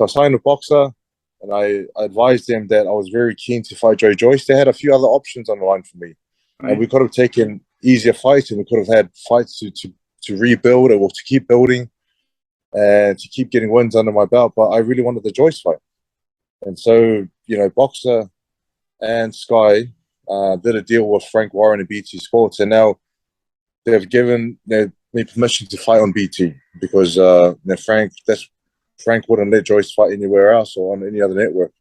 So I signed with Boxer, and I advised them that I was very keen to fight Joe Joyce. They had a few other options on the line for me. Right. And we could have taken easier fights, and we could have had fights to rebuild or to keep building and to keep getting wins under my belt. But I really wanted the Joyce fight. And so, Boxer and Sky did a deal with Frank Warren and BT Sports, and now they've given me permission to fight on BT because Frank wouldn't let Joyce fight anywhere else or on any other network.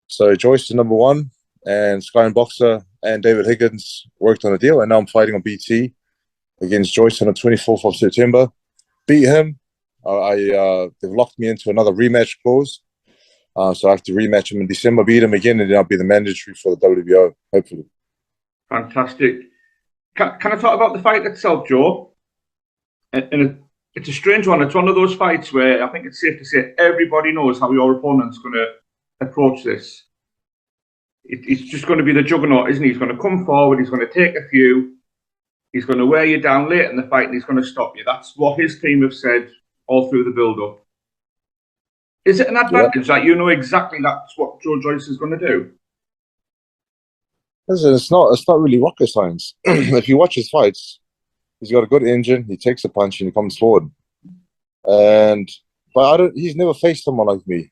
So Joyce is number one, and Sky and Boxer and David Higgins worked on a deal, and now I'm fighting on BT against Joyce on the 24th of September. Beat him. They've locked me into another rematch clause. So I have to rematch him in December, beat him again, and then I'll be the mandatory for the WBO, hopefully. Fantastic. Can I talk about the fight itself, Joe? And it's a strange one. It's one of those fights where I think it's safe to say everybody knows how your opponent's going to approach this. It's just going to be the juggernaut, isn't he? He's going to come forward, he's going to take a few, he's going to wear you down late in the fight, and he's going to stop you. That's what his team have said all through the build-up. Is it an advantage that you know exactly that's what Joe Joyce is going to do? Listen, it's not really rocket science. If you watch his fights, he's got a good engine. He takes a punch and he comes forward. But he's never faced someone like me.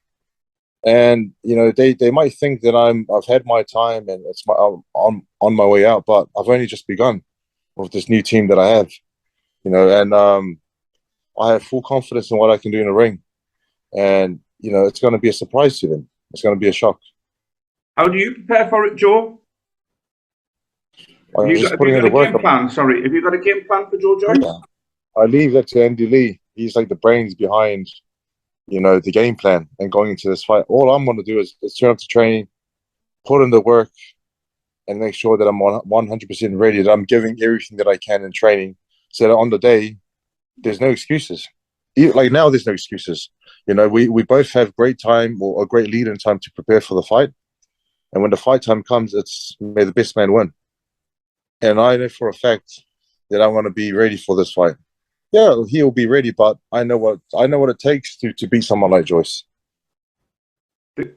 And they might think that I've had my time and I'm on my way out, but I've only just begun with this new team that I have. And I have full confidence in what I can do in the ring. And it's going to be a surprise to them. It's going to be a shock. How do you prepare for it, Joe? Have you got a game plan? Sorry, have you got a game plan for Joe Joyce? Yeah. I leave that to Andy Lee. He's like the brains behind, the game plan and going into this fight. All I'm going to do is turn up to training, put in the work, and make sure that I'm 100% ready. That I'm giving everything that I can in training, so that on the day, there's no excuses. Like now, there's no excuses. We both have great time or a great lead in time to prepare for the fight. And when the fight time comes, it's may the best man win. And I know for a fact that I'm going to be ready for this fight. Yeah, he'll be ready, but I know what it takes to beat someone like Joyce. The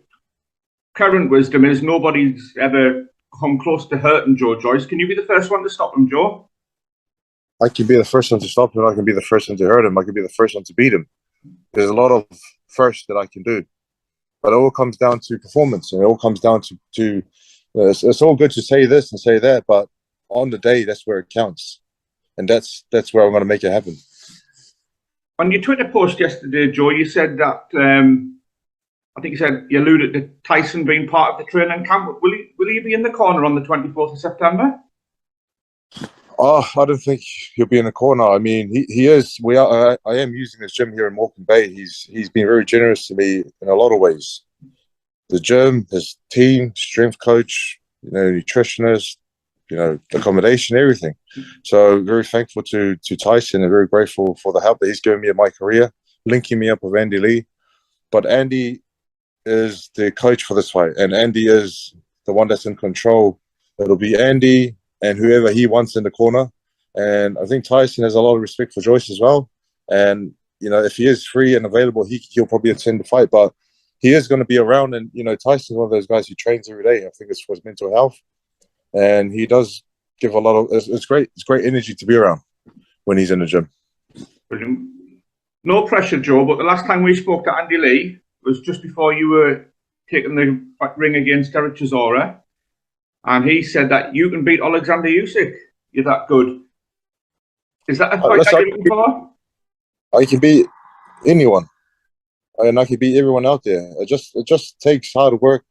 current wisdom is nobody's ever come close to hurting Joe Joyce. Can you be the first one to stop him, Joe? I can be the first one to stop him. I can be the first one to hurt him. I can be the first one to beat him. There's a lot of first that I can do. But it all comes down to performance, and it all comes down to it's all good to say this and say that, but on the day, that's where it counts. And that's where I'm going to make it happen. On your Twitter post yesterday, Joe, you said that, I think you said you alluded to Tyson being part of the training camp. Will he be in the corner on the 24th of September? Oh, I don't think he'll be in the corner. I mean, he is. I am using this gym here in Morecambe Bay. He's been very generous to me in a lot of ways. The gym, his team, strength coach, nutritionist, accommodation, everything. So very thankful to Tyson and very grateful for the help that he's given me in my career, linking me up with Andy Lee. But Andy is the coach for this fight, and Andy is the one that's in control. It'll be Andy and whoever he wants in the corner. And I think Tyson has a lot of respect for Joyce as well. And, if he is free and available, he'll probably attend the fight. But he is going to be around. And, Tyson's one of those guys who trains every day. I think it's for his mental health. And he does give a lot of... It's great energy to be around when he's in the gym. Brilliant. No pressure, Joe, but the last time we spoke to Andy Lee was just before you were taking the ring against Derek Chisora. And he said that you can beat Oleksandr Usyk. You're that good. Is that a fight that you're looking for? I can beat anyone. And I can beat everyone out there. It just takes hard work.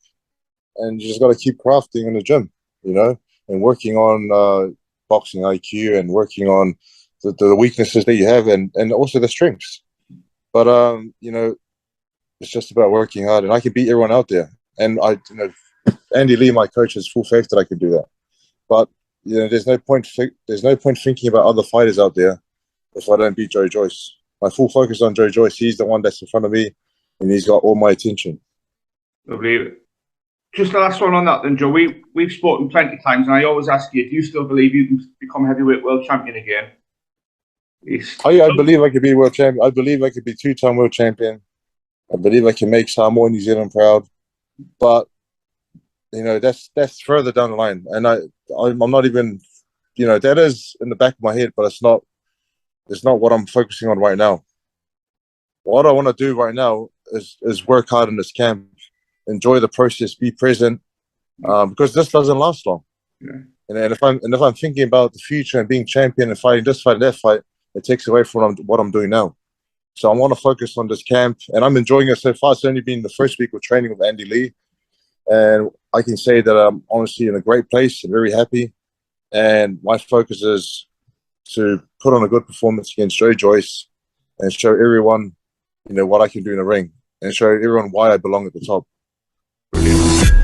And you just got to keep crafting in the gym, and working on boxing IQ and working on the weaknesses that you have and also the strengths. But, it's just about working hard. And I can beat everyone out there. And Andy Lee, my coach, has full faith that I can do that. But there's no point thinking about other fighters out there if I don't beat Joe Joyce. My full focus is on Joe Joyce. He's the one that's in front of me, and he's got all my attention. Lovely. Just the last one on that, then, Joe. We've spoken plenty of times, and I always ask you, do you still believe you can become heavyweight world champion again? I believe I could be world champion. I believe I could be two-time world champion. I believe I can make Samoa, New Zealand proud. But that's further down the line, and I'm not even, that is in the back of my head, but it's not what I'm focusing on right now. What I want to do right now is work hard in this camp, enjoy the process, be present, because this doesn't last long. Yeah. And if I'm thinking about the future and being champion and fighting this fight and that fight, it takes away from what I'm doing now. So I want to focus on this camp, and I'm enjoying it so far. It's only been the first week of training with Andy Lee, and I can say that I'm honestly in a great place and very happy. And my focus is to put on a good performance against Joe Joyce and show everyone, what I can do in the ring, and show everyone why I belong at the top. Brilliant.